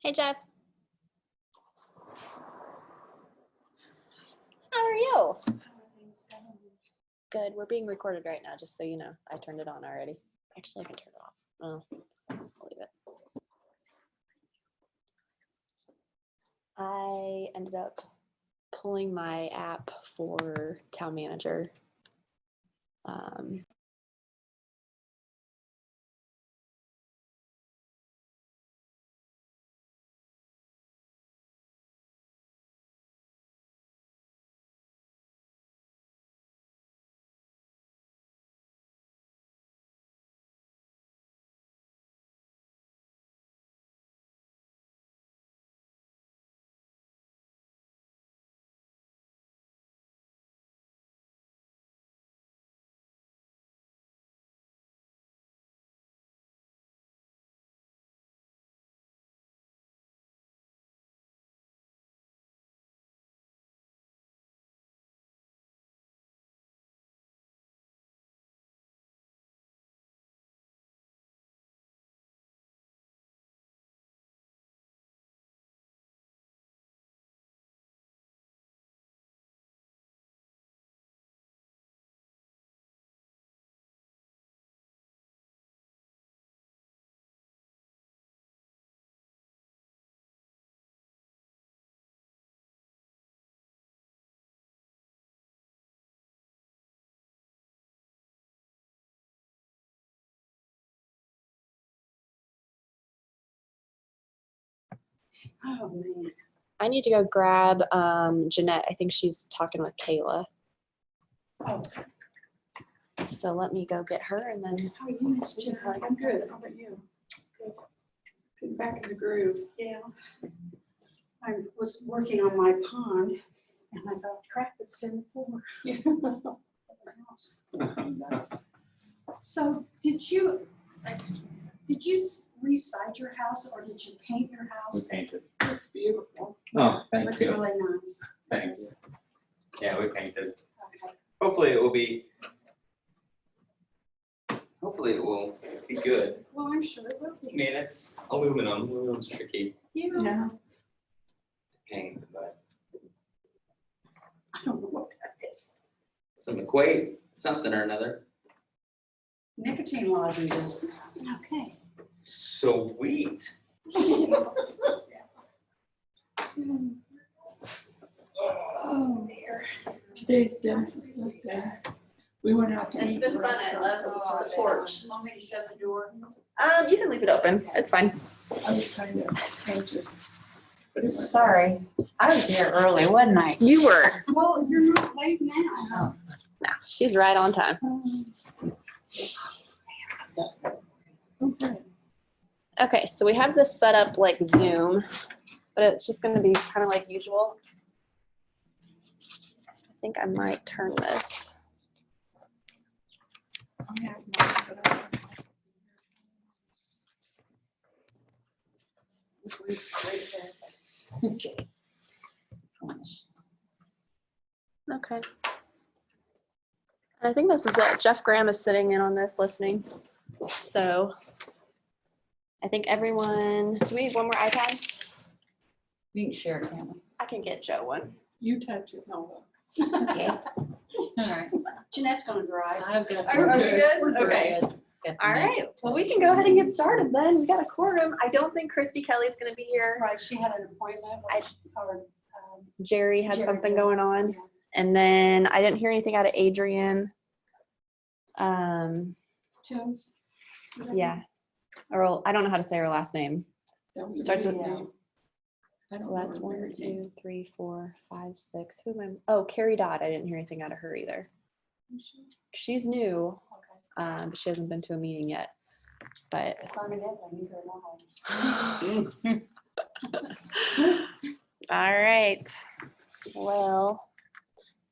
Hey, Jeff. How are you? Good. We're being recorded right now, just so you know. I turned it on already. Actually, I can turn it off. Oh, I'll leave it. I ended up pulling my app for Town Manager. Oh man. I need to go grab Jeanette. I think she's talking with Kayla. Oh, So let me go get her and then. how are you, Miss Jennifer? I'm good. How about you? Good. Getting back in the groove. Yeah. I was working on my pond and I thought, crap, it's 10:04. So did you reside your house or did you paint your We house? painted. It's beautiful. Oh, thank Looks you. really nice. Thanks. Yeah, we painted. Okay. Hopefully it will be good. Well, I'm sure it will I be. mean, it's aluminum. Aluminum's tricky Yeah. to paint, but I don't know what that is. some McQuaid, something or another. Nicotine lozenges. Okay. Sweet. Oh dear. Today's Dennis's birthday. We went out to eat. It's been at a fun restaurant at for the porch. Want me to shut the door? You can leave it open. It's fine. I was kind of anxious. But it went- Sorry, I was here early, wasn't I? You were. Well, you're not late now. No, she's right on time. Okay. Okay, so we have this set up like Zoom, but it's just going to be kind of like usual. I think I might turn this. I have mine, but I don't- Okay. I think this is it. Jeff Graham is sitting in on this listening. So I think everyone, do we need one more iPad? You can share, can't we? I can get Joe one. You touch it, no. Okay. All right. Jeanette's gonna drive. I've got. Are you good? We're Okay. good. Got the All minute. right. Well, we can go ahead and get started then. We got a quorum. I don't think Christy Kelly's going to be here. Right, she had an appointment. Or, Jerry had Jerry, something yeah. going on. yeah. And then I didn't hear anything out of Adrian. Toombs. Is that Yeah. Or I don't know how to say her last name. Starts with- I don't So know that's her 1, married name. 2, 3, 4, 5, 6. Who am I? Oh, Carrie Dodd. I didn't hear anything out of her either. She's new. Okay. But she hasn't been to a meeting yet. But Carmen Evelyn, neither know. all right. Well,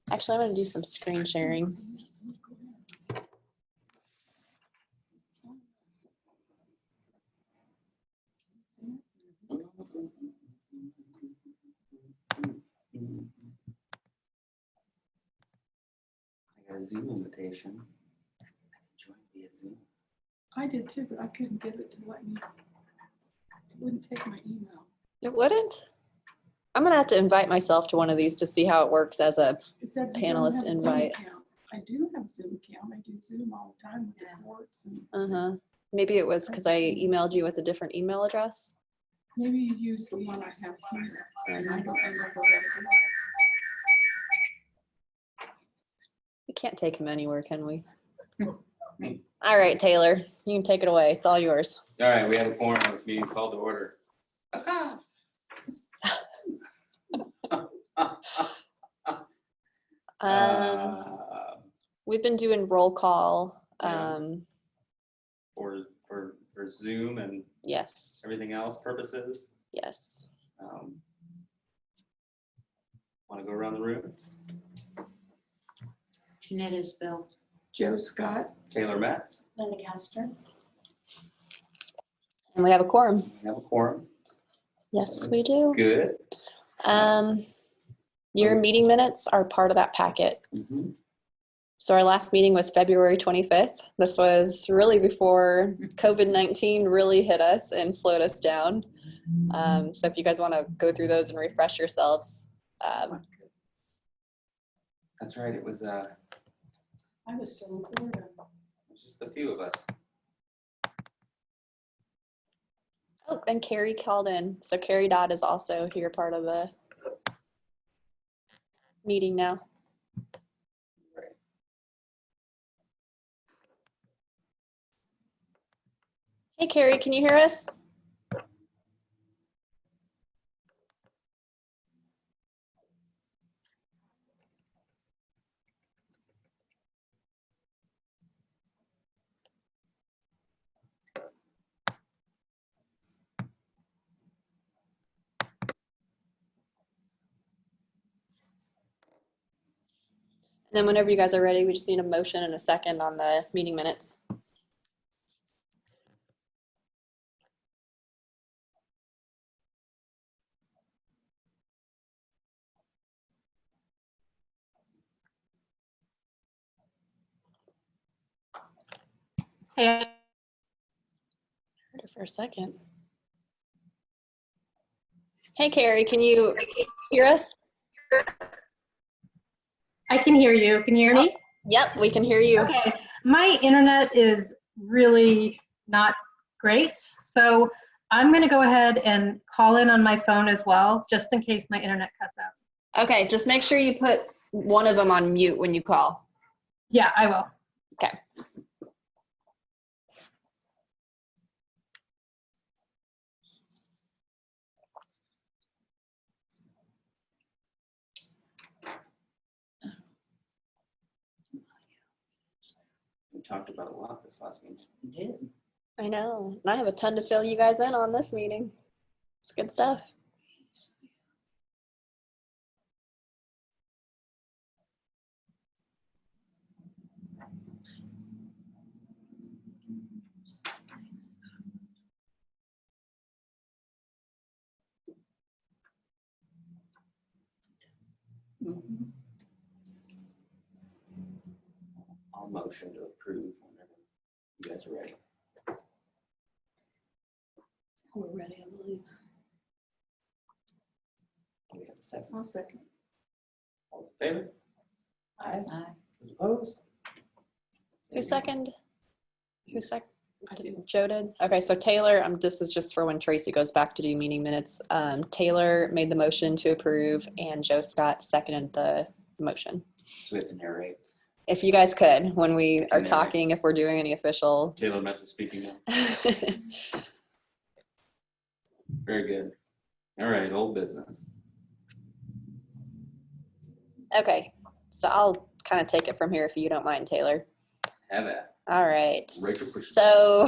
actually, I'm going to do some screen sharing. I got a Zoom invitation. I can join via Zoom. I did too, but I couldn't get it to let me. It wouldn't take my email. It wouldn't? I'm gonna have to invite myself to one of these to see how it works as a, It said you don't Panelist have a Zoom invite. account. I do have a Zoom account. I do Zoom all the time with the Yeah. courts and uh-huh. Maybe it was because I emailed you with a different email address. maybe you use the one I have here. And I don't remember what it is. We can't take him anywhere, can we? All right, Taylor, you can take it away. It's all yours. All right, we have a quorum of this meeting called to order. We've been doing roll call. Yeah. For Zoom and Yes, everything else purposes. yes. Want to go around the room? Jeanette Isbell. Joe Scott. Taylor Metz. Linda Castor. And we have a quorum. We have a quorum. Yes, we do. Good. Your meeting minutes are part of that packet. Mhm. So our last meeting was February 25th. This was really before COVID-19 really hit us and slowed us down. So if you guys want to go through those and refresh yourselves. That's right. It was I was still in Florida. just a few of us. Oh, and Carrie called in. So Carrie Dodd is also here, part of the meeting now. Right. Hey, Carrie, can you hear us? And then whenever you guys are ready, we just need a motion and a second on the meeting minutes. Hey, Heard her for a second. Hey, Carrie, can you hear us? I can hear you. Can you hear me? Yep, we can hear you. Okay. My internet is really not great. So I'm going to go ahead and call in on my phone as well, just in case my internet cuts out. Okay, just make sure you put one of them on mute when you call. Yeah, I will. Okay. We talked about a lot this last meeting. You did. I know. And I have a ton to fill you guys in on this meeting. It's good stuff. Mhm. I'll motion to approve whenever you guys are ready. We're ready, I believe. We have a second. I'll second. All in favor? Aye. Aye. Those opposed? Who second? Who second? I did. Joe did? Okay, so Taylor, this is just for when Tracy goes back to do meeting minutes. Taylor made the motion to approve and Joe Scott seconded the motion. We have to narrate. If you guys could, when we are Okay. talking, if we're doing any official. Taylor Metz is speaking now. Very good. All right, old business. Okay, so I'll kind of take it from here if you don't mind, Taylor. Have that. All right. Rachel Christensen. So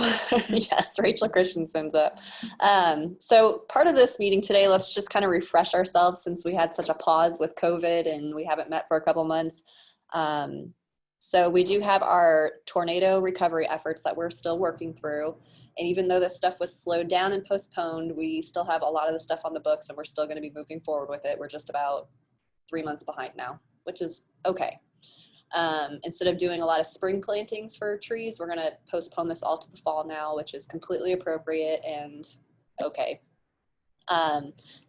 yes, Rachel Christensen's up. So part of this meeting today, let's just kind of refresh ourselves since we had such a pause with COVID and we haven't met for a couple months. So we do have our tornado recovery efforts that we're still working through. And even though this stuff was slowed down and postponed, we still have a lot of the stuff on the books and we're still going to be moving forward with it. We're just about 3 months behind now, which is okay. Instead of doing a lot of spring plantings for trees, we're going to postpone this all to the fall now, which is completely appropriate and okay.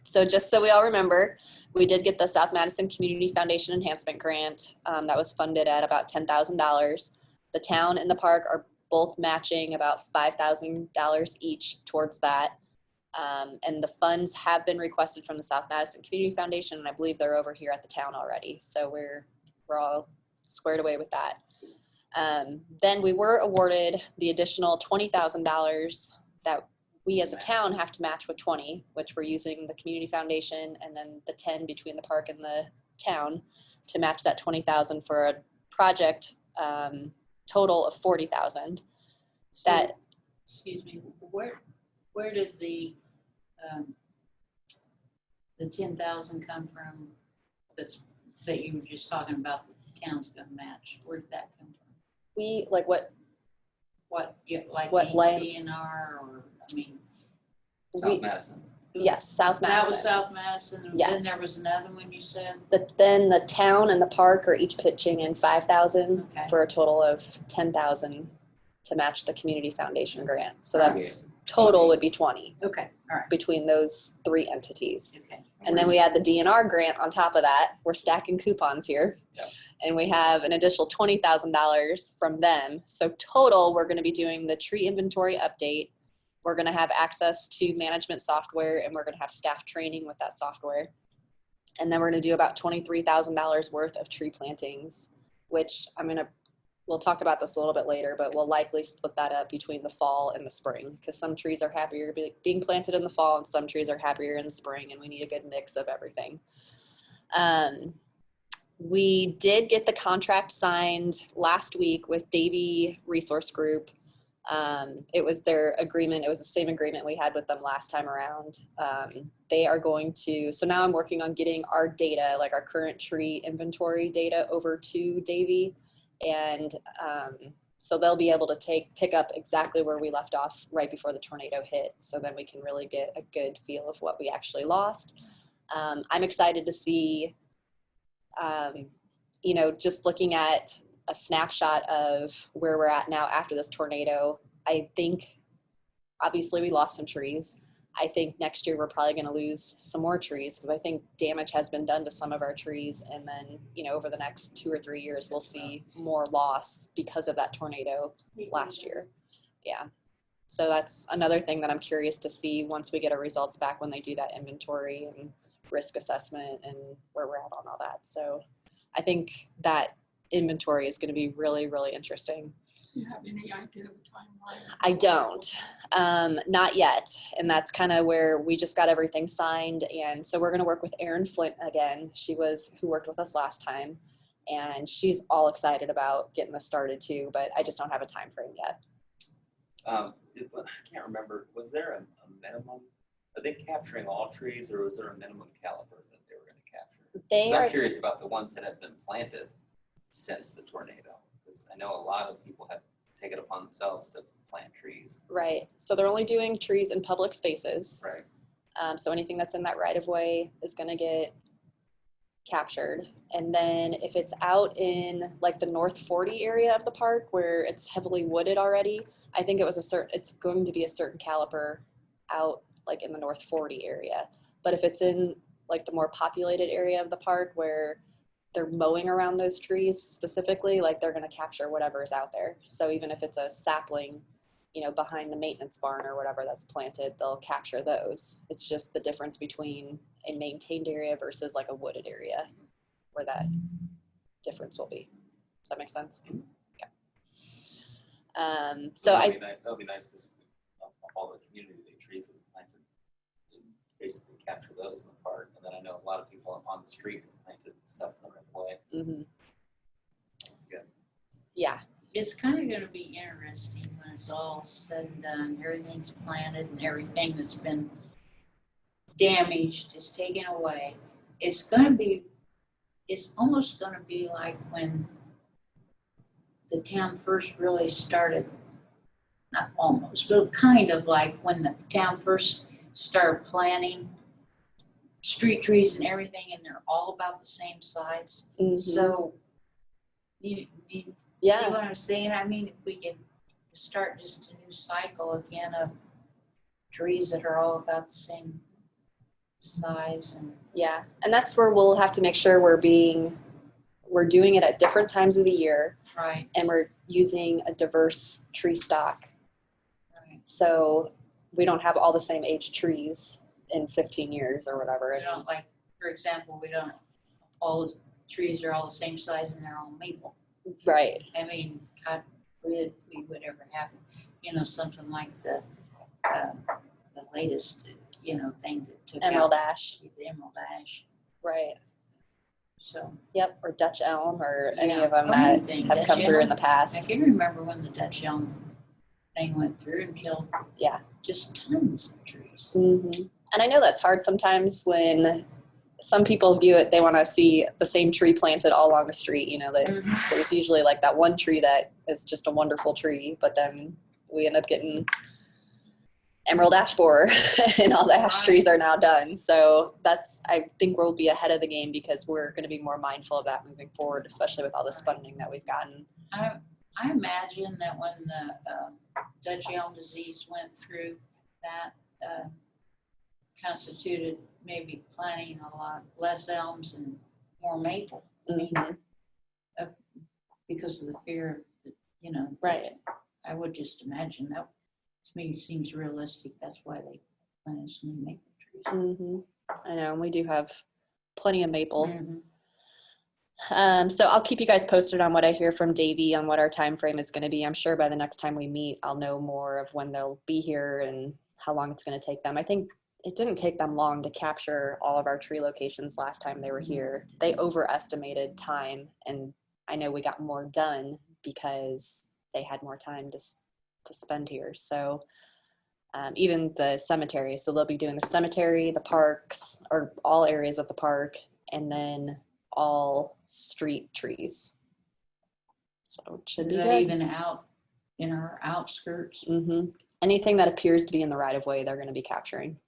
So just so we all remember, we did get the South Madison Community Foundation Enhancement Grant that was funded at about $10,000. The town and the park are both matching about $5,000 each towards that. And the funds have been requested from the South Madison Community Foundation, and I believe they're over here at the town already. So we're all squared away with that. Then we were awarded the additional $20,000 that we as a town have to match with 20, which we're using the community foundation and then the 10 between the park and the town to match that 20,000 for a project total of 40,000. So, That, excuse me, where did the 10,000 come from? That you were just talking about, the town's gonna match. Where did that come from? we, like what, What, like What the land? DNR, or, I mean, South Madison. yes, South that was Madison. South Madison, and Yes. then there was another one you said? Then the town and the park are each pitching in 5,000 Okay. for a total of 10,000 to match the community foundation grant. So Okay. that's total would be 20 Okay, all right, between those three entities. okay. And then we add the DNR grant on top of that. We're stacking coupons here. Yep. And we have an additional $20,000 from them. So total, we're going to be doing the tree inventory update. We're going to have access to management software, and we're going to have staff training with that software. And then we're going to do about $23,000 worth of tree plantings, which we'll talk about this a little bit later, but we'll likely split that up between the fall and the spring, because some trees are happier being planted in the fall and some trees are happier in the spring, and we need a good mix of everything. We did get the contract signed last week with Davie Resource Group. It was their agreement. It was the same agreement we had with them last time around. They are going to, so now I'm working on getting our data, like our current tree inventory data, over to Davie. And so they'll be able to pick up exactly where we left off right before the tornado hit. So then we can really get a good feel of what we actually lost. I'm excited to see, just looking at a snapshot of where we're at now after this tornado. I think obviously we lost some trees. I think next year we're probably going to lose some more trees, because I think damage has been done to some of our trees. And then, over the next 2 or 3 years, we'll see more loss because of that tornado last year. Yeah. So that's another thing that I'm curious to see once we get our results back, when they do that inventory and risk assessment and where we're at on all that. So I think that inventory is going to be really, really interesting. Do you have any idea of the timeline? I don't, not yet. And that's kind of where we just got everything signed. And so we're going to work with Erin Flint again. She was who worked with us last time, and she's all excited about getting this started too, but I just don't have a time frame yet. I can't remember, was there a minimum? Are they capturing all trees, or was there a minimum caliber that they were going to capture? They are I'm curious about the ones that have been planted since the tornado, because I know a lot of people have taken it upon themselves to plant trees. right. So they're only doing trees in public spaces. Right. So anything that's in that right of way is going to get captured. And then if it's out in like the North 40 area of the park where it's heavily wooded already, I think it's going to be a certain caliper out like in the North 40 area. But if it's in like the more populated area of the park where they're mowing around those trees specifically, like they're going to capture whatever is out there. So even if it's a sapling, behind the maintenance barn or whatever that's planted, they'll capture those. It's just the difference between a maintained area versus like a wooded area where that difference will be. Does that make sense? Okay. So That'll be nice, because all the community trees that we planted to basically capture those in the park. And then I know a lot of people on the street have planted stuff in the right way. mm-hmm. Good. Yeah. It's kind of going to be interesting when it's all said and done. Everything's planted and everything that's been damaged is taken away. It's almost going to be like when the town first really started, not almost, but kind of like when the town first started planting street trees and everything, and they're all about the same size. Mm-hmm. So you Yeah. see what I'm saying? I mean, if we could start just a new cycle again of trees that are all about the same size and, Yeah, and that's where we'll have to make sure we're doing it at different times of the year, right, and we're using a diverse tree stock. right. So we don't have all the same age trees in 15 years or whatever. We don't like, for example, we don't, all the trees are all the same size and they're all maple. Right. I mean, God forbid we would ever have, something like the latest, thing that took out. Emerald ash. The emerald ash, Right. so. Yep. Or Dutch elm or any Yeah, of them or that anything. have Dutch come through in the elm. I past. can remember when the Dutch elm thing went through and killed. Yeah. Just tons of trees. Mm-hmm. And I know that's hard sometimes when some people view it, they want to see the same tree planted all along the street. There's usually like that one tree that is just a wonderful tree, but then we end up getting emerald ash borer and all the ash Right. trees are now done. So I think we'll be ahead of the game because we're going to be more mindful of that moving forward, especially with all this funding that we've gotten. I imagine that when the Dutch elm disease went through, that constituted maybe planting a lot less elms and more maple. I mean, because of the fear that, Right. I would just imagine that, to me, seems realistic. That's why they planted so many maple trees. Mm-hmm. I know, and we do have plenty of maple. Mhm. So I'll keep you guys posted on what I hear from Davey on what our time frame is going to be. I'm sure by the next time we meet, I'll know more of when they'll be here and how long it's going to take them. I think it didn't take them long to capture all of our tree locations last time they were here. They overestimated time, and I know we got more done because they had more time to spend here. So even the cemetery, so they'll be doing the cemetery, the parks, or all areas of the park, and then all street trees. So it should Is be that good. even out in our outskirts? Mm-hmm. Anything that appears to be in the right of way, they're going to be capturing.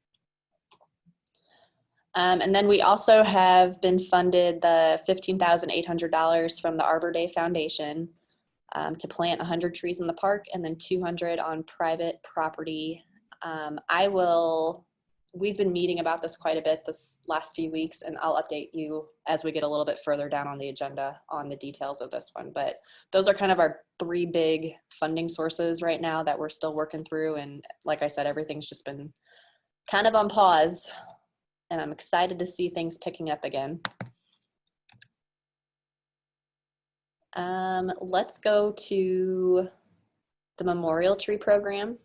And then we also have been funded the $15,800 from the Arbor Day Foundation to plant 100 trees in the park and then 200 on private property. We've been meeting about this quite a bit this last few weeks, and I'll update you as we get a little bit further down on the agenda on the details of this one. But those are kind of our three big funding sources right now that we're still working through. And like I said, everything's just been kind of on pause, and I'm excited to see things picking up again. Let's go to the Memorial Tree Program,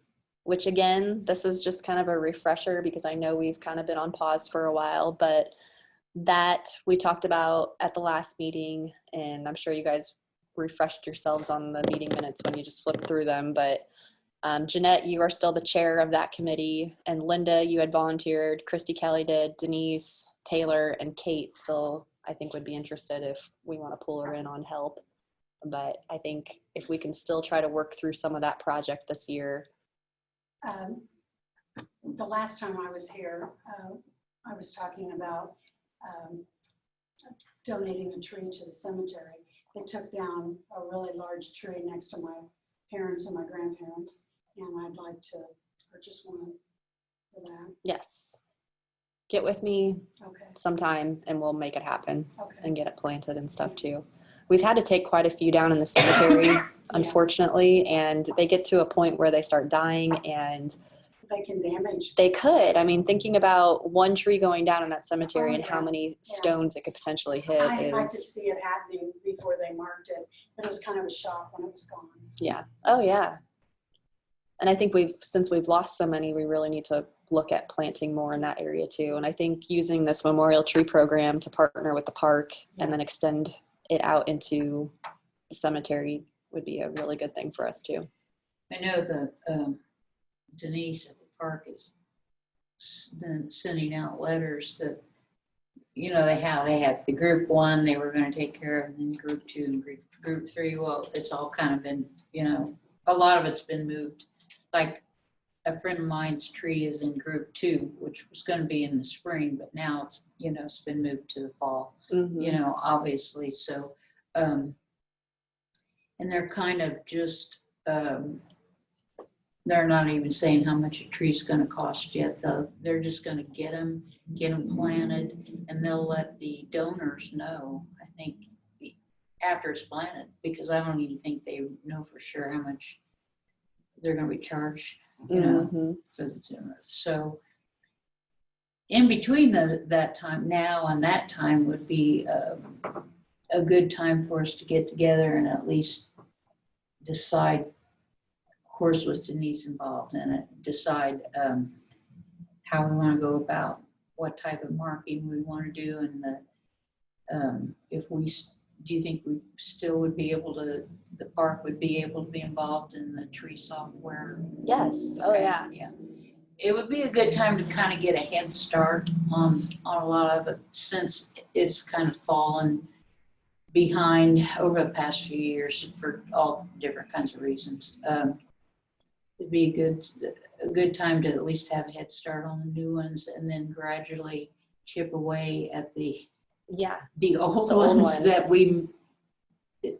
which again, this is just kind of a refresher because I know we've kind of been on pause for a while, but that we talked about at the last meeting, and I'm sure you guys refreshed yourselves on the meeting minutes when you just flipped through them, but Jeanette, you are still the chair of that committee, and Linda, you had volunteered, Christy Kelly did, Denise, Taylor, and Kate still, I think, would be interested if we want to pull her in on help. But I think if we can still try to work through some of that project this year. The last time I was here, I was talking about donating a tree to the cemetery. They took down a really large tree next to my parents and my grandparents, and I'd like to purchase one for that. Yes. Get with me Okay, sometime and we'll make it happen okay. and get it planted and stuff too. We've had to take quite a few down in the cemetery, unfortunately, and they get to a point where they start dying and They can damage. they could. I mean, thinking about one tree going down in that cemetery and how many stones it could potentially hit I could is, see it happening before they marked it. It was kind of a shock when it was gone. yeah. Oh yeah. And I think since we've lost so many, we really need to look at planting more in that area too. And I think using this Memorial Tree Program to partner with the park and then extend it out into the cemetery would be a really good thing for us too. I know the Denise at the park has been sending out letters that, they had the group 1 they were going to take care of, and then group 2 and group 3. Well, it's all kind of been, a lot of it's been moved. Like a friend of mine's tree is in group 2, which was going to be in the spring, but now it's, it's been moved to the fall, obviously. So, and they're kind of just they're not even saying how much a tree's gonna cost yet, though. They're just gonna get them planted, and they'll let the donors know, I think, after it's planted, because I don't even think they know for sure how much they're gonna be charged, you know, Mhm. for the donors. So in between that time, now and that time would be a good time for us to get together and at least decide, of course, with Denise involved in it, decide how we want to go about what type of marking we want to do, and if we, do you think we still would be able to, the park would be able to be involved in the tree software? Yes. Oh Okay, yeah. Yeah. It would be a good time to kind of get a head start on a lot of it, since it's kind of fallen behind over the past few years for all different kinds of reasons. It'd be a good time to at least have a head start on the new ones, and then gradually chip away at the Yeah. old The old ones that ones. we,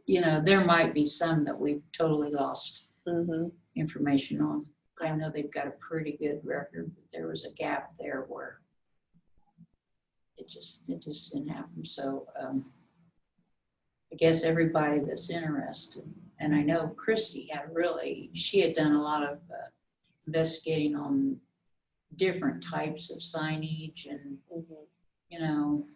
you know, there might be some that we've totally lost Mhm. information on. I know they've got a pretty good record, but there was a gap there where it just didn't happen. So I guess everybody that's interested, and I know Christy she had done a lot of investigating on different types of signage, and Mhm. you know,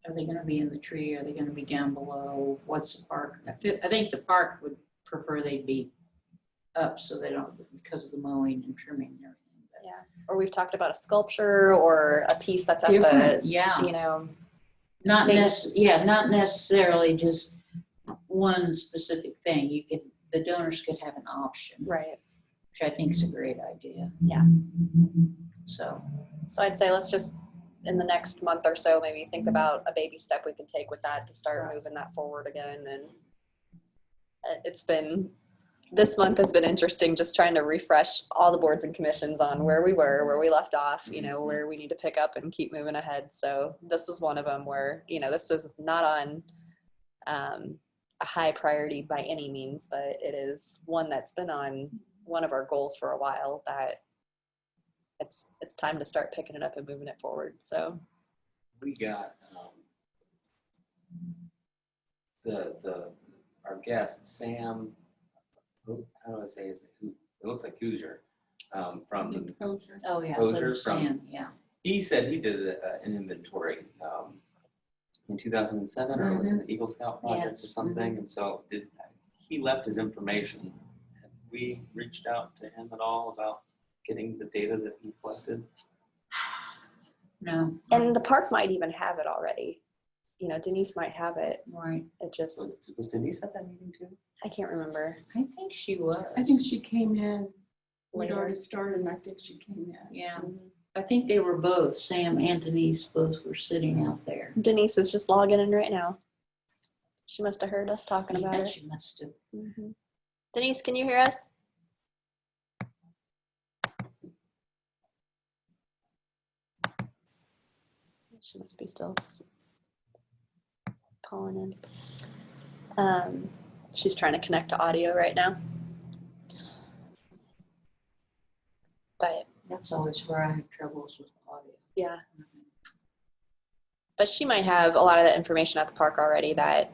are they going to be in the tree? Are they going to be down below? What's the park? I think the park would prefer they be up, so they don't, because of the mowing and trimming and everything. But Yeah. Or we've talked about a sculpture or a piece that's at different, the, yeah. you know, Not Maybe. not necessarily just one specific thing. The donors could have an option, right. which I think is a great idea. Yeah. So, So I'd say let's just, in the next month or so, maybe think about a baby step we can take with that to start moving that forward again. And this month has been interesting, just trying to refresh all the boards and commissions on where we were, where we left off, you know, where we need to pick up and keep moving ahead. So this is one of them where, you know, this is not on a high priority by any means, but it is one that's been on one of our goals for a while, that it's time to start picking it up and moving it forward. So We got our guest Sam. How do I say his? It looks like Hoosier from. Kosher. oh yeah, Kosher Sam, yeah. He said he did an inventory in 2007, or it was an Eagle Scout project Yes. or something. And so he left his information. Have we reached out to him at all about getting the data that he collected? No, and the park might even have it already. You know, Denise might have it. right. It just, Was Denise at that meeting too? I can't remember. I think she was. I think she came in, we'd Later. already started, and I think she came in. Yeah, Mhm. I think they were both, Sam and Denise both were sitting out there. Denise is just logging in right now. She must have heard us talking I about bet it. she must have. Mhm. Denise, can you hear us? She must be still calling in. She's trying to connect to audio right now. But That's always where I have troubles with audio. yeah, but she might have a lot of that information at the park already that,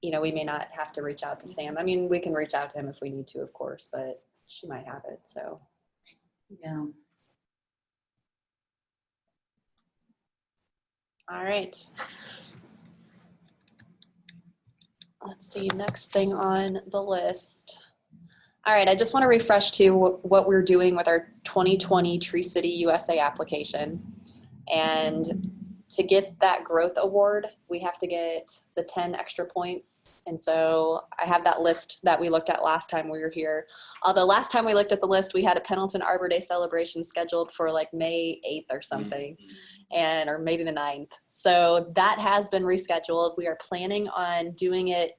you know, we may not have to reach out to Sam. I mean, we can reach out to him if we need to, of course, but she might have it. So Yeah. all right. Let's see, next thing on the list. All right, I just want to refresh to what we're doing with our 2020 Tree City USA application. And to get that growth award, we have to get the 10 extra points. And so I have that list that we looked at last time we were here. Although last time we looked at the list, we had a Pendleton Arbor Day celebration scheduled for like May 8th or something, or maybe the 9th. So that has been rescheduled. We are planning on doing it.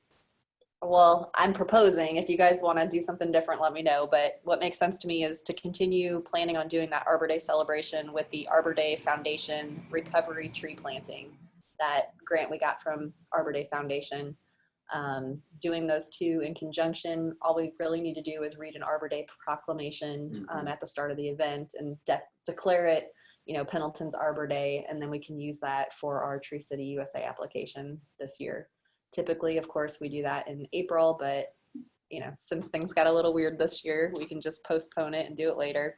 Well, I'm proposing, if you guys want to do something different, let me know. But what makes sense to me is to continue planning on doing that Arbor Day celebration with the Arbor Day Foundation recovery tree planting, that grant we got from Arbor Day Foundation. Doing those two in conjunction, all we really need to do is read an Arbor Day proclamation at the start of the event and declare it, Pendleton's Arbor Day, and then we can use that for our Tree City USA application this year. Typically, of course, we do that in April, but since things got a little weird this year, we can just postpone it and do it later.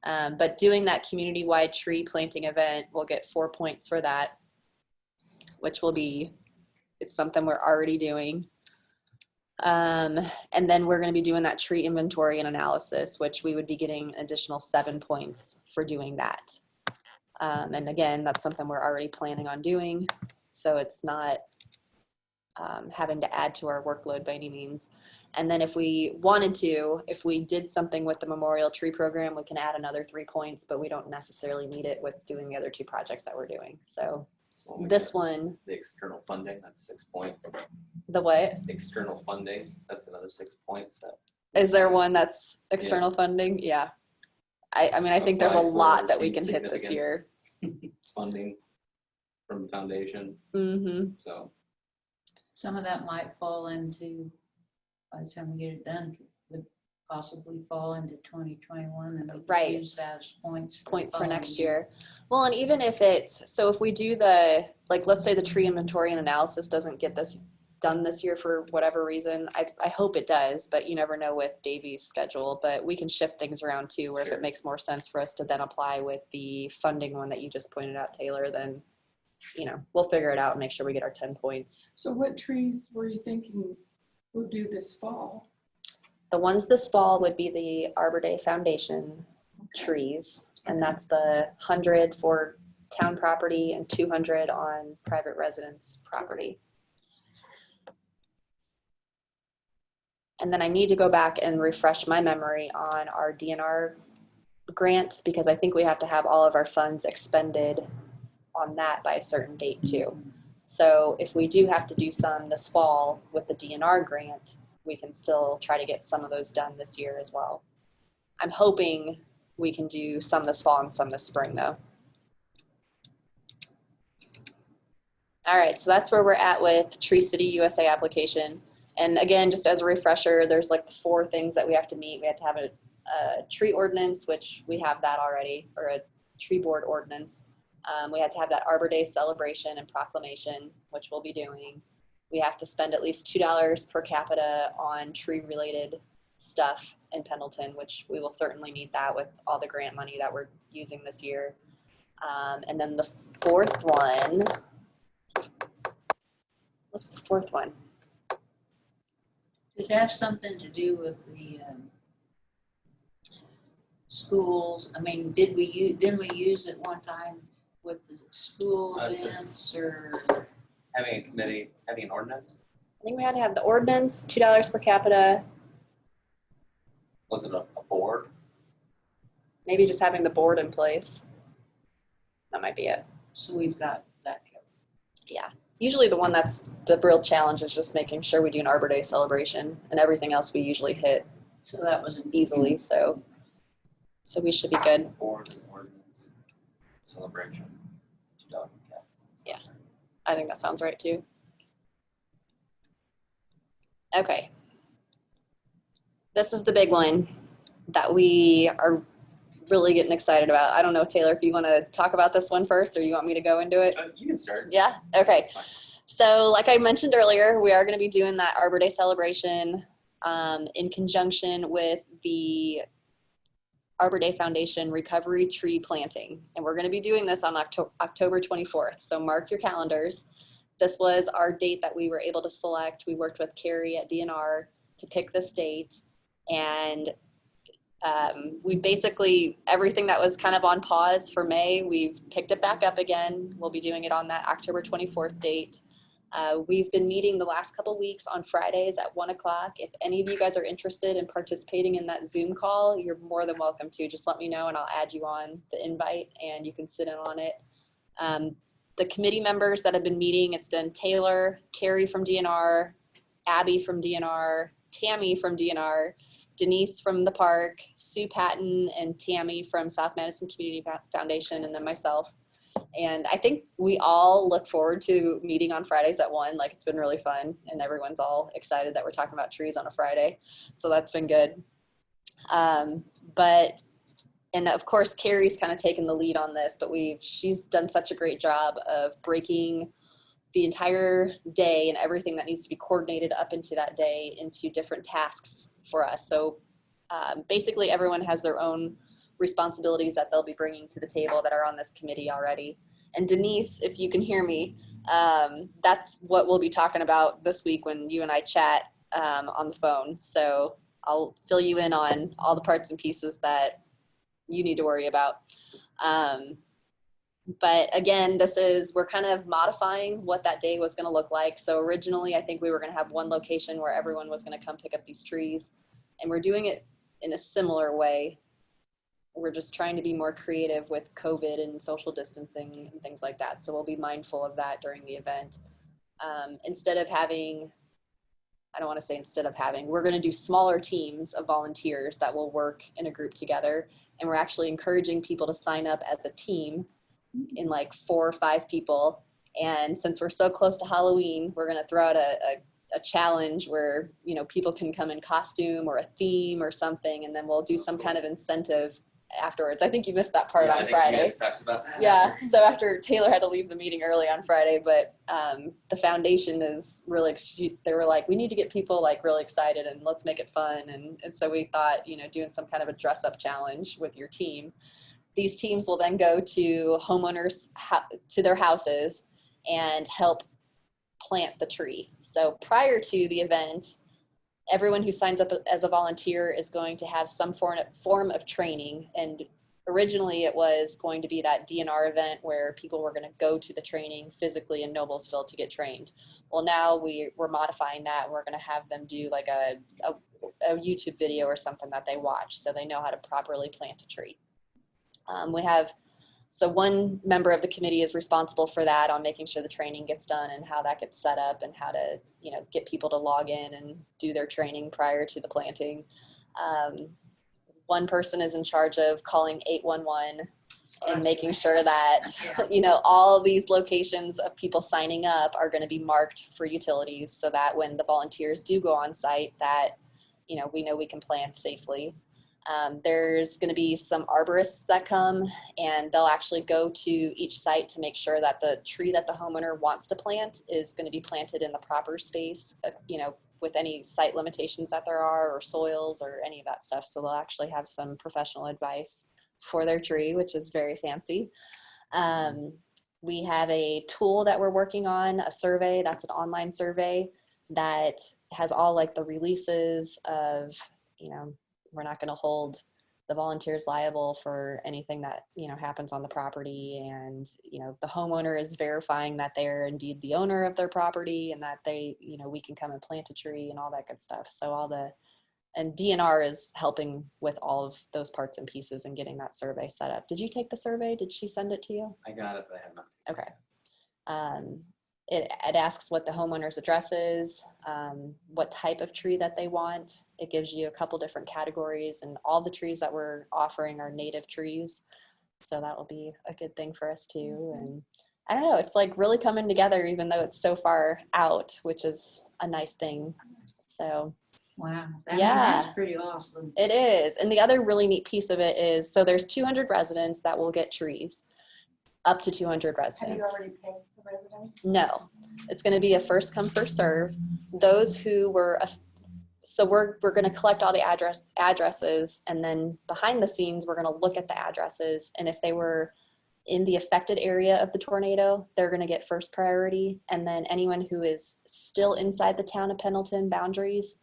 But doing that community-wide tree planting event, we'll get 4 points for that, which will be, it's something we're already doing. And then we're going to be doing that tree inventory and analysis, which we would be getting an additional 7 points for doing that. And again, that's something we're already planning on doing. So it's not having to add to our workload by any means. And then if we wanted to, if we did something with the memorial tree program, we can add another 3 points, but we don't necessarily need it with doing the other 2 projects that we're doing. So this one, The external funding, that's 6 points. the what? External funding, that's another 6 points. Is there one that's external funding? Yeah. I mean, I think there's a Apply for lot that we can hit this significant year. Funding from the foundation, Mm-hmm. so. Some of that might fall into, by the time we get it done, would possibly fall into 2021 and we could Right. use that as points For the next following year. Well, and even if it's, so if we do the, like, let's say the tree inventory and analysis doesn't get this done this year for whatever reason, I hope it does, but you never know with Davey's schedule, but we can shift things around too, where if Sure. it makes more sense for us to then apply with the funding one that you just pointed out, Taylor, then, we'll figure it out and make sure we get our 10 points. So what trees were you thinking we'll do this fall? The ones this fall would be the Arbor Day Foundation trees, and that's the 100 for town property and 200 on private residence property. And then I need to go back and refresh my memory on our DNR grant, because I think we have to have all of our funds expended on that by a certain date too. So if we do have to do some this fall with the DNR grant, we can still try to get some of those done this year as well. I'm hoping we can do some this fall and some this spring though. All right, so that's where we're at with Tree City USA application. And again, just as a refresher, there's like the 4 things that we have to meet. We have to have a tree ordinance, which we have that already, or a tree board ordinance. We had to have that Arbor Day celebration and proclamation, which we'll be doing. We have to spend at least $2 per capita on tree related stuff in Pendleton, which we will certainly need that with all the grant money that we're using this year. And then the 4th one, what's the 4th one? Did it have something to do with the schools? I mean, didn't we use it one time with the school That's it. events or? Having a committee, having an ordinance, I think we had to have the ordinance, $2 per capita, was it a board? maybe just having the board in place. That might be it. So we've got that covered. Yeah. Usually the one that's the real challenge is just making sure we do an Arbor Day celebration, and everything else we usually hit So that was an easily. So we should be good. Board and ordinance, celebration. $2 cap. Yeah. I think that sounds right too. Okay. This is the big one that we are really getting excited about. I don't know, Taylor, if you want to talk about this one first, or you want me to go into it? You can start. Yeah? Okay. That's fine. So like I mentioned earlier, we are going to be doing that Arbor Day celebration in conjunction with the Arbor Day Foundation recovery tree planting. And we're going to be doing this on October 24th. So mark your calendars. This was our date that we were able to select. We worked with Carrie at DNR to pick this date. And we basically, everything that was kind of on pause for May, we've picked it back up again. We'll be doing it on that October 24th date. We've been meeting the last couple weeks on Fridays at 1 o'clock. If any of you guys are interested in participating in that Zoom call, you're more than welcome to. Just let me know and I'll add you on the invite and you can sit in on it. The committee members that have been meeting, it's been Taylor, Carrie from DNR, Abby from DNR, Tammy from DNR, Denise from the park, Sue Patton and Tammy from South Madison Community Foundation, and then myself. And I think we all look forward to meeting on Fridays at 1. Like, it's been really fun, and everyone's all excited that we're talking about trees on a Friday. So that's been good. But and of course, Carrie's kind of taken the lead on this, but she's done such a great job of breaking the entire day and everything that needs to be coordinated up into that day into different tasks for us. So basically everyone has their own responsibilities that they'll be bringing to the table that are on this committee already. And Denise, if you can hear me, that's what we'll be talking about this week when you and I chat on the phone. So I'll fill you in on all the parts and pieces that you need to worry about. But again, we're kind of modifying what that day was going to look like. So originally, I think we were going to have one location where everyone was going to come pick up these trees, and we're doing it in a similar way. We're just trying to be more creative with COVID and social distancing and things like that. So we'll be mindful of that during the event. We're going to do smaller teams of volunteers that will work in a group together. And we're actually encouraging people to sign up as a team in like 4 or 5 people. And since we're so close to Halloween, we're going to throw out a challenge where, people can come in costume or a theme or something, and then we'll do some kind of incentive afterwards. I think you missed that part Yeah, on I think Friday. we just talked about that. Yeah, so after Taylor had to leave the meeting early on Friday, but the foundation is really, they were like, we need to get people like really excited and let's make it fun. And so we thought, doing some kind of a dress up challenge with your team. These teams will then go to homeowners to their houses and help plant the tree. So prior to the event, everyone who signs up as a volunteer is going to have some form of training. And originally it was going to be that DNR event where people were going to go to the training physically in Noblesville to get trained. Well, now we're modifying that. We're going to have them do like a YouTube video or something that they watch so they know how to properly plant a tree. So one member of the committee is responsible for that, on making sure the training gets done and how that gets set up and how to, get people to log in and do their training prior to the planting. One person is in charge of calling 811 and making sure that, all these locations of people signing up are going to be marked for utilities so that when the volunteers do go on site that, we know we can plant safely. There's going to be some arborists that come, and they'll actually go to each site to make sure that the tree that the homeowner wants to plant is going to be planted in the proper space, with any site limitations that there are or soils or any of that stuff. So they'll actually have some professional advice for their tree, which is very fancy. We have a tool that we're working on, a survey that's an online survey that has all like the releases of, we're not going to hold the volunteers liable for anything that, happens on the property. And, the homeowner is verifying that they're indeed the owner of their property and that they, we can come and plant a tree and all that good stuff. So and DNR is helping with all of those parts and pieces and getting that survey set up. Did you take the survey? Did she send it to you? I got it, but I have not. Okay. It asks what the homeowner's address is, what type of tree that they want. It gives you a couple different categories, and all the trees that we're offering are native trees. So that will be a good thing for us too. And I don't know, it's like really coming together even though it's so far out, which is a nice thing. So Wow, Yeah. that's pretty awesome. it is. And the other really neat piece of it is, so there's 200 residents that will get trees, up to 200 residents. Have you already picked the residents? No, it's going to be a first come, first serve. Those who were, so we're going to collect all the addresses, and then behind the scenes, we're going to look at the addresses. And if they were in the affected area of the tornado, they're going to get first priority. And then anyone who is still inside the town of Pendleton boundaries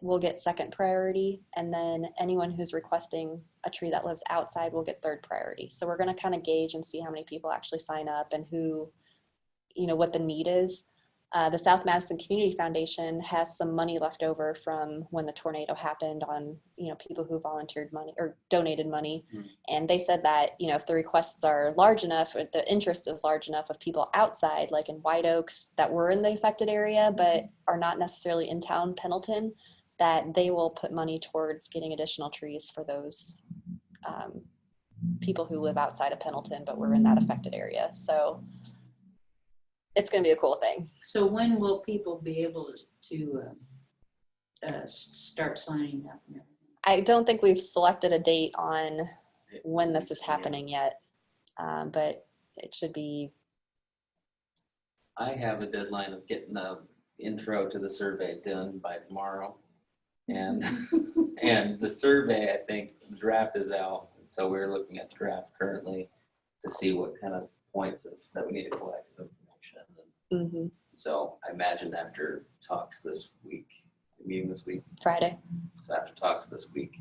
will get second priority. And then anyone who's requesting a tree that lives outside will get third priority. So we're going to kind of gauge and see how many people actually sign up and who, what the need is. The South Madison Community Foundation has some money left over from when the tornado happened on, people who volunteered money or donated money. Mm-hmm. And they said that, if the requests are large enough, or the interest is large enough of people outside, like in White Oaks that were in the affected area, but are not necessarily in town Pendleton, that they will put money towards getting additional trees for those people who live outside of Pendleton, but we're in that affected area. So it's going to be a cool thing. So when will people be able to start signing up and everything? I don't think we've selected a date on when this is happening yet, but it should be. I have a deadline of getting a intro to the survey done by tomorrow. And and the survey, I think, the draft is out. So we're looking at the draft currently to see what kind of points that we need to collect information. Mm-hmm. So I imagine after talks this week, meeting this week, Friday. so after talks this week,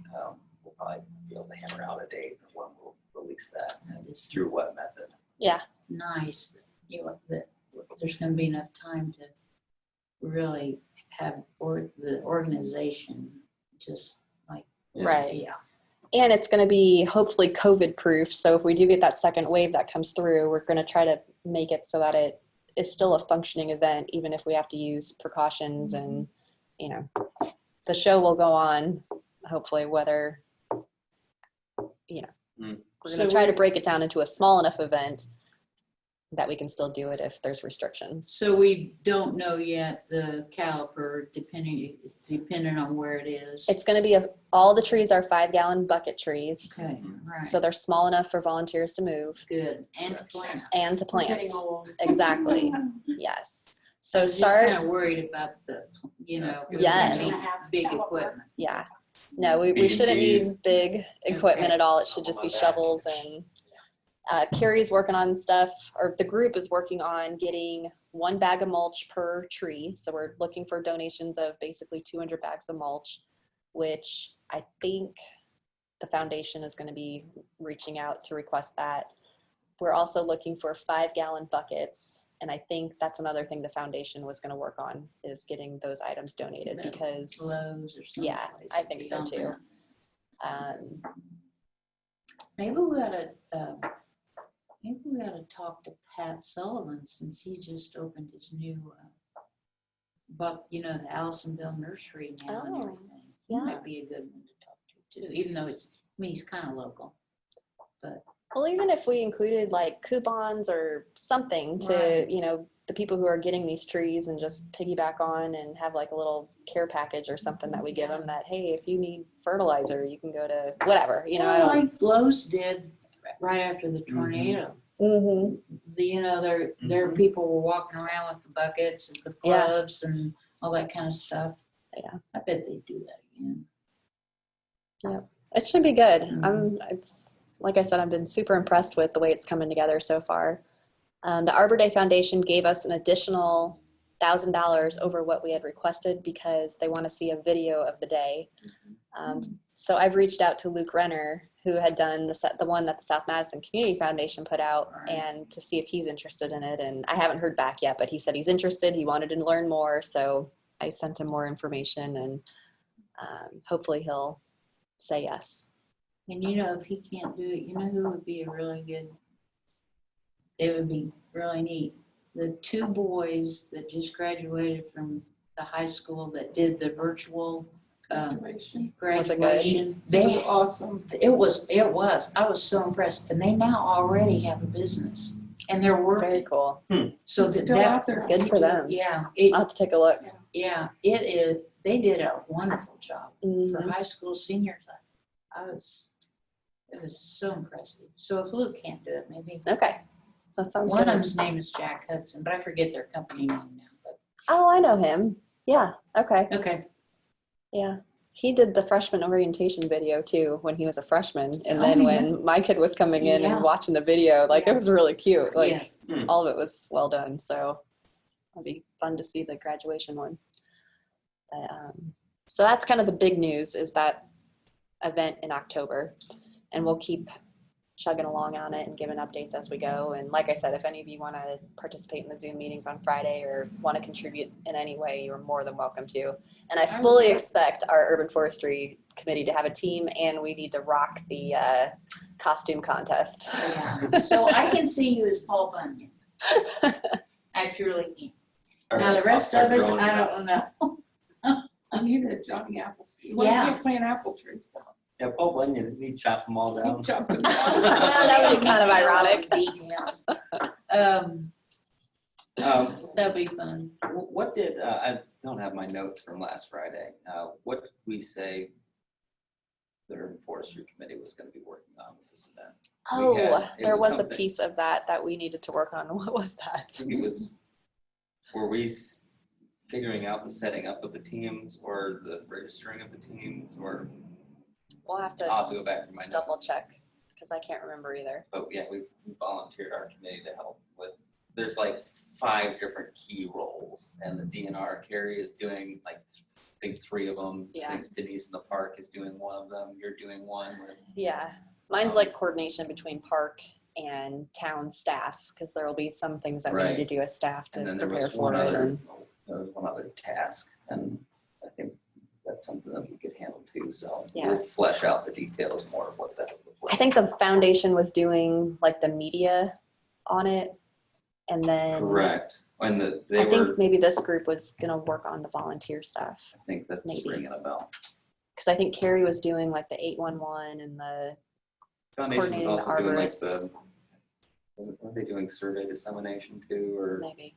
we'll probably be able to hammer out a date of when we'll release that and It's through what method. Yeah. nice that, that there's going to be enough time to really have the organization just like, Yeah. Right. yeah. And it's going to be hopefully COVID proof. So if we do get that second wave that comes through, we're going to try to make it so that it is still a functioning event, even if we have to use precautions. And, you know, the show will go on, hopefully, whether, you know, we're going to try to break it down into a small enough event that we can still do it if there's restrictions. So we don't know yet the caliper, depending on where it is. It's going to be all the trees are 5-gallon bucket trees. Okay, right. So they're small enough for volunteers to move Good. And to plant. and to We're plant. getting old. Exactly. Yes. So I was just start. kind of worried about the, That's good. Yes. big equipment. Yeah. No, we shouldn't need big equipment at all. It should just be shovels. And Carrie's working on stuff, or the group is working on getting 1 bag of mulch per tree. So we're looking for donations of basically 200 bags of mulch, which I think the foundation is going to be reaching out to request that. We're also looking for 5-gallon buckets. And I think that's another thing the foundation was going to work on, is getting those items donated, because Lowe's or something. yeah, I think so too. Maybe we ought to talk to Pat Sullivan, since he just opened his new, the Allisonville nursery now and Oh, everything. He yeah. might be a good one to talk to too, even though he's kind of local. But Well, even if we included like coupons or something to, Right. The people who are getting these trees, and just piggyback on and have like a little care package or something that we give them, that, hey, if you need fertilizer, you can go to whatever, I don't. like Lowe's did right after the tornado. Mm-hmm. Their people were walking around with the buckets and with Yeah. gloves and all that kind of stuff. Yeah. I bet they do that again. It should be good. Mhm. It's like I said, I've been super impressed with the way it's coming together so far. The Arbor Day Foundation gave us an additional $1,000 over what we had requested, because they want to see a video of the day. So I've reached out to Luke Renner, who had done the one that the South Madison Community Foundation put out, Right. and to see if he's interested in it. And I haven't heard back yet, but he said he's interested. He wanted to learn more. So I sent him more information, and hopefully he'll say yes. And if he can't do it, who would be it would be really neat. The 2 boys that just graduated from the high school that did the virtual Graduation. graduation. It was awesome. It was. I was so impressed. And they now already have a business, and they're working. Very cool. So It's still out there. Good for them. Yeah. I'll have to take a look. Yeah, it is. They did a wonderful job for Mhm. high school seniors. It was so impressive. So if Luke can't do it, maybe. Okay. That sounds One of good. them's name is Jack Hudson, but I forget their company name now. But Oh, I know him. Yeah. Okay. okay. Yeah. He did the freshman orientation video too when he was a freshman. And Oh, then yeah. when my kid was coming in Yeah. and watching the video, it was really cute. Yes. All of it was well done. So it'll be fun to see the graduation one. But, so that's kind of the big news, is that event in October, and we'll keep chugging along on it and giving updates as we go. And like I said, if any of you want to participate in the Zoom meetings on Friday or want to contribute in any way, you're more than welcome to. And I fully expect our Urban Forestry Committee to have a team, and we need to rock the costume contest. Yeah. So I can see you as Paul Bunyan. I truly can. All Now right, the rest I'll of start us, throwing it I out. don't know. I need a Johnny Appleseed. Yeah. Plant apple trees. Yeah, Paul Bunyan, he chopped them all down. You chopped them Well, down. that would be kind of We don't need to know all ironic. the Details. That'll be fun. What did, I don't have my notes from last Friday. What did we say the Urban Forestry Committee was going to be working on with this event? Oh, It there was was a something. piece of that that we needed to work on. What was I that? think it was, were we figuring out the setting up of the teams or the registering of the teams, or We'll have I'll have to to go back through my notes. double check because I can't remember either. But yeah, we volunteered our committee to help with, there's like 5 different key roles, and the DNR, Carrie is doing like, I think 3 of them. Yeah. I think Denise in the park is doing one of them, you're doing one. Yeah, mine's like coordination between park and town staff because there will be some things that we need to Right. do as staff to And then there prepare was one for it. other, And there was one other task, and I think that's something that we could handle too, so Yeah. we'll flesh out the details more of what that would look like. I think the foundation was doing like the media on it, and then Correct, and they I were, think maybe this group was gonna work on the volunteer stuff I think that's maybe. ringing a bell. because I think Carrie was doing like the 811 and the Foundation was Coordinating the also doing like arborists. were they doing survey dissemination too, or maybe.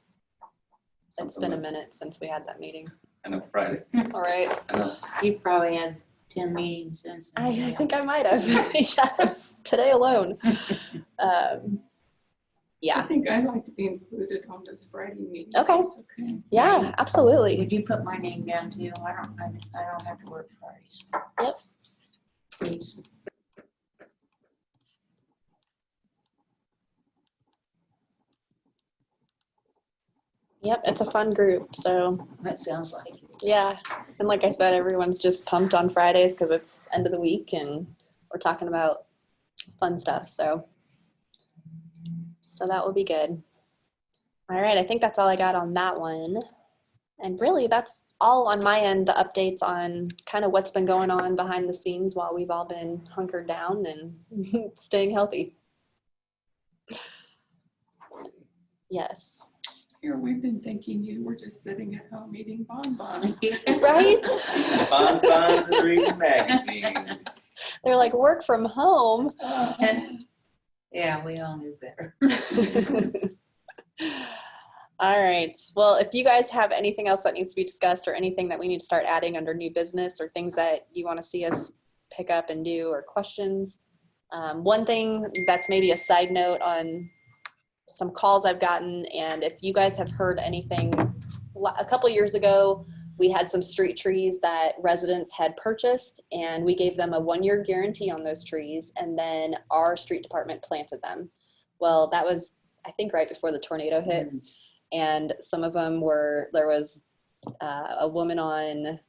It's something? been a with- minute since we had that meeting. I know Friday, All right, I know, You've probably had 10 meetings since. then. I think I might have. Yes, today alone. I Yeah, think I'd like to be included on this Friday meeting. Okay. It's okay. yeah, absolutely. Would you put my name down too? I don't have to work Fridays. Yep. Please. Yep, it's a fun group. So That sounds like it. yeah, and like I said, everyone's just pumped on Fridays because it's end of the week and we're talking about fun stuff. So that will be good. All right, I think that's all I got on that one. And really, that's all on my end, the updates on kind of what's been going on behind the scenes while we've all been hunkered down and staying healthy. Yes. Here, we've been thinking you were just sitting at home eating bonbons. Right? bonbons and reading magazines. They're like, work from home. Yeah, we all knew better. All right. Well, if you guys have anything else that needs to be discussed or anything that we need to start adding under new business or things that you want to see us pick up and do or questions, one thing that's maybe a side note on some calls I've gotten, and if you guys have heard anything, a couple years ago, we had some street trees that residents had purchased, and we gave them a 1-year guarantee on those trees, and then our street department planted them. Well, that was, I think, right before the tornado hit, and some of them were, there was a woman on,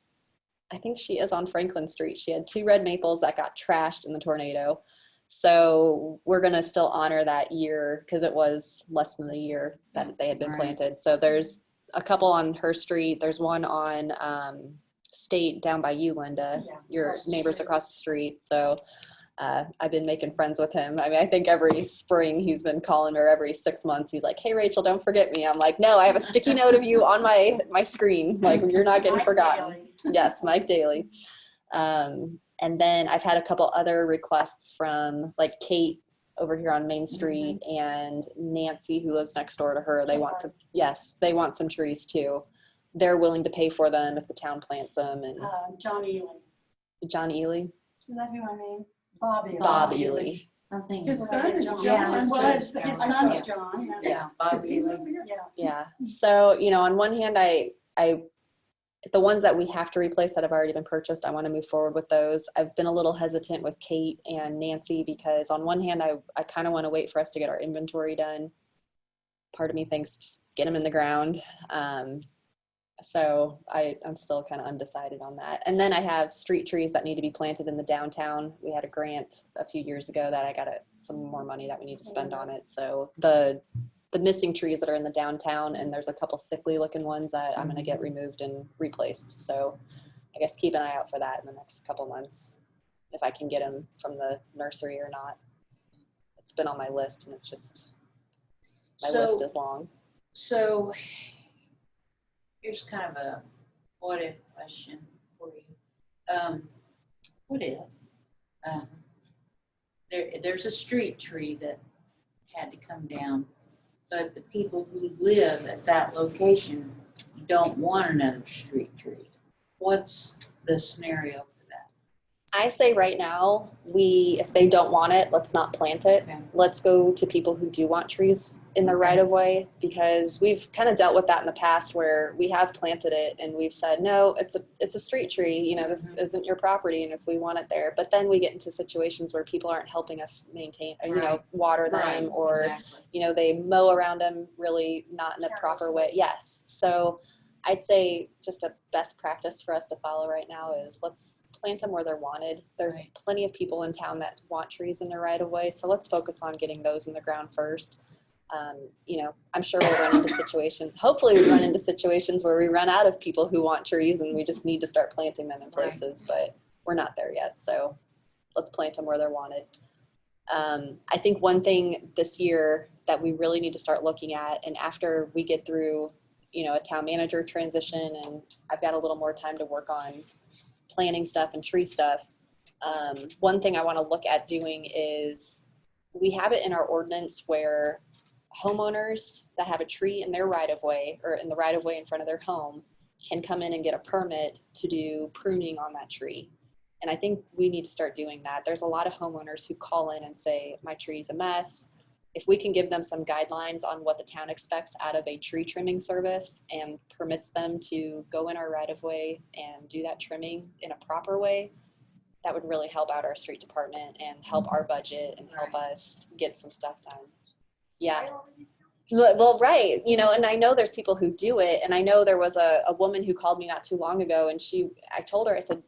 I think she is on Franklin Street. She had 2 red maples that got trashed in the tornado. So we're going to still honor that year because it was less than a year that they had been Right. planted. So there's a couple on her street. There's one on State down by you, Linda, Yeah, your across the neighbors street. across the street. So I've been making friends with him. I mean, I think every spring he's been calling her, every 6 months. He's like, hey, Rachel, don't forget me. I'm like, no, I have a sticky note of you on my screen. Like, you're not getting Mike forgotten. Daly. Yes, Mike Daly. And then I've had a couple other requests from like Kate over here on Main Street and Nancy, who lives next door to her. They want some, yes, they want some trees too. They're willing to pay for them if the town plants them. And John Ely. John Ely, Is that who I mean? Bob Ely. Bob Ely. I think. His son is John. Yeah, his Well, son's his John. son's Yeah. John. Yeah, Bob Does he Ely. live here? Yeah. Yeah. So, you know, on one hand, I the ones that we have to replace that have already been purchased, I want to move forward with those. I've been a little hesitant with Kate and Nancy because on one hand, I kind of want to wait for us to get our inventory done. Part of me thinks just get them in the ground. So I'm still kind of undecided on that. And then I have street trees that need to be planted in the downtown. We had a grant a few years ago that I got some more money that we need to spend on it. So the missing trees that are in the downtown, and there's a couple sickly looking ones that I'm going to get removed and replaced. So I guess keep an eye out for that in the next couple months, if I can get them from the nursery or not. It's been on my list and it's just, my list is long. So here's kind of a what if question for you. What if there's a street tree that had to come down, but the people who live at that location don't want another street tree. What's the scenario for that? I say right now, if they don't want it, let's not plant it. Okay. Let's go to people who do want trees in the Okay. right of way, because we've kind of dealt with that in the past where we have planted it and we've said, no, it's a street tree, you know, this isn't your property and if we want it there. But then we get into situations where people aren't helping us maintain, or, you know, Right. water them, Right, or, exactly. you know, they mow around them really not in a proper way. Yes. So I'd say just a best practice for us to follow right now is let's plant them where they're wanted. There's Right. plenty of people in town that want trees in their right of way, so let's focus on getting those in the ground first. You know, I'm sure we'll run into situations, hopefully we run into situations where we run out of people who want trees and we just need to start planting them in places, but we're not there yet, so let's plant them where they're wanted. I think one thing this year that we really need to start looking at, and after we get through, you know, a town manager transition and I've got a little more time to work on planning stuff and tree stuff, one thing I want to look at doing is we have it in our ordinance where homeowners that have a tree in their right of way or in the right of way in front of their home can come in and get a permit to do pruning on that tree. And I think we need to start doing that. There's a lot of homeowners who call in and say, my tree's a mess. If we can give them some guidelines on what the town expects out of a tree trimming service and permits them to go in our right of way and do that trimming in a proper way, that would really help out our street department and help our budget and help us get some stuff done. Yeah. Well, right. You know, and I know there's people who do it. And I know there was a woman who called me not too long ago and I told her, I said,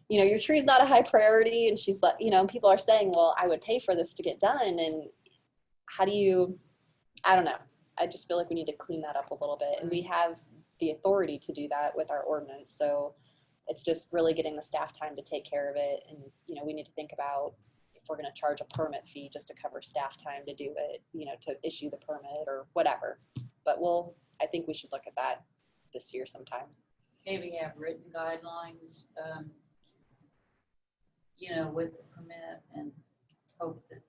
you know, your tree's not a high priority. And she's like, you know, people are saying, well, I would pay for this to get done. And how do you, I don't know. I just feel like we need to clean that up a little bit. And we have the authority to do that with our ordinance. So it's just really getting the staff time to take care of it. And, you know, we need to think about if we're going to charge a permit fee just to cover staff time to do it, you know, to issue the permit or whatever. But I think we should look at that this year sometime. Maybe have written guidelines, you know, with the permit, and hope that,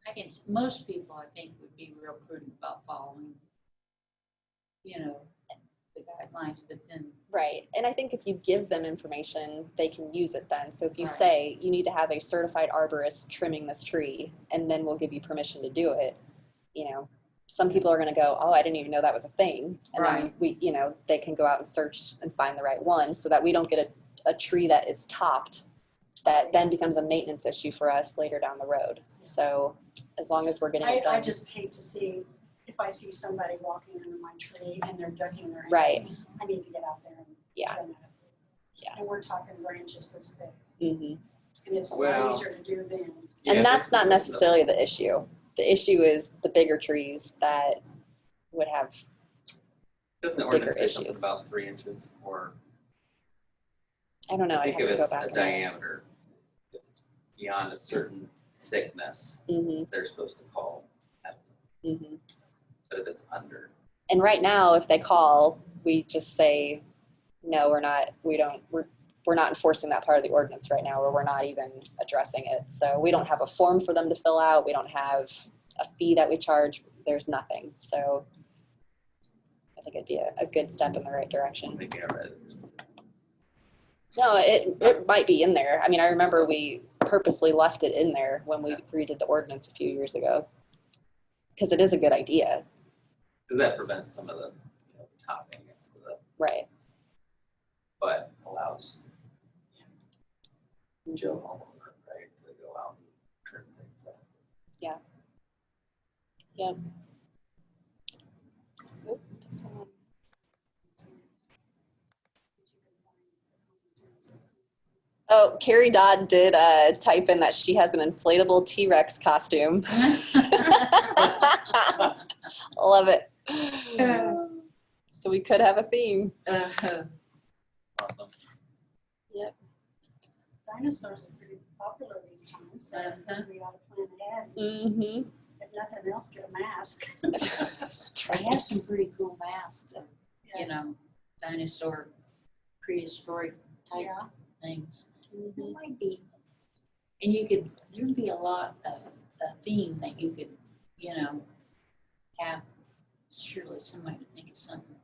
I guess most people, I think, would be real prudent about following, you know, the guidelines, but then. Right. And I think if you give them information, they can use it then. So if you Right. say you need to have a certified arborist trimming this tree, and then we'll give you permission to do it, you know, some people are going to go, oh, I didn't even know that was a thing. And then you know, they can go out and search and find the right one so that we don't get a tree that is topped that then becomes a maintenance issue for us later down the road. So as long as we're getting it done. I just hate to see, if I see somebody walking under my tree and they're ducking their head. Right. I need to get out there and trim it. Yeah. And we're talking branches this big. Mm-hmm. And it's a Well, lot easier to do then. And that's not necessarily the issue. The issue is the bigger trees that would have Doesn't the bigger ordinance say something issues. about 3 inches, or I don't know. I I think have if to go it's back. a diameter, if it's beyond a certain thickness, Mm-hmm. they're supposed to call that. Mm-hmm. But if it's under, And right now, if they call, we just say, no, we're not enforcing that part of the ordinance right now, or we're not even addressing it. So we don't have a form for them to fill out. We don't have a fee that we charge. There's nothing. So I think it'd be a good step in the right direction. maybe I read it. No, it might be in there. I mean, I remember we purposely left it in there when we redid the ordinance a few years ago, because it is a good idea. Because that prevents some of the, you know, topping and some of the, Right. but allows Joe homeowner, right, to go out and trim things up. Yeah. Yep. Oop, did someone- Oh, Carrie Dodd did type in that she has an inflatable T-Rex costume. Love it. So we could have a theme. Awesome. Yep. Dinosaurs are pretty popular these times, so we ought to plan ahead. Mm-hmm. If nothing else, get a mask. That's I right. have some pretty cool masks of, you know, dinosaur, prehistoric type Yeah. things. It might be, and you could, there'd be a lot of, a theme that you could, have. Surely somebody could think of something,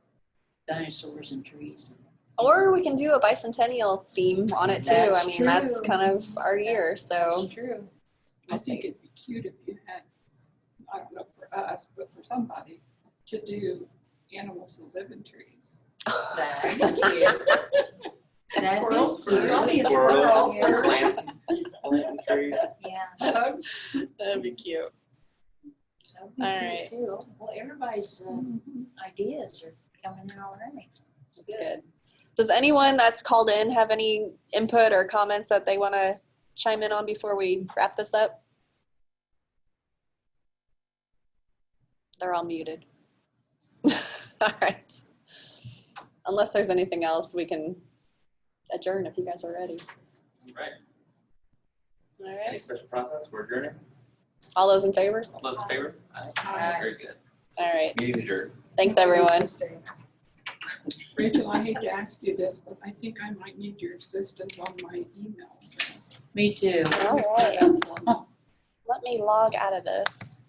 dinosaurs and trees. Or we can do a bicentennial theme on it too. That's I mean, that's true. kind of our year, so. That's true. I think it'd be cute if you had, I don't know for us, but for somebody, to do animals that live in trees. That'd be cute. That'd be Squirrels. cute. Probably a Squirrels, squirrel. planting trees. Yeah, Bugs. That'd be cute. that'd be All cute right. too. Well, everybody's ideas are coming in already. It's That's good. Does anyone that's called in have any input or comments that they want to chime in on before we wrap this up? They're all muted. All right. Unless there's anything else, we can adjourn if you guys are ready. Right. All Any right. special process? We're adjourning? All those in favor? All those in favor? Aye. Aye. Very good. All right. Meeting adjourned. Thanks, everyone. Rachel, I hate to ask you this, but I think I might need your assistance on my email address. Me too. All Set right. up one. Let me log out of this.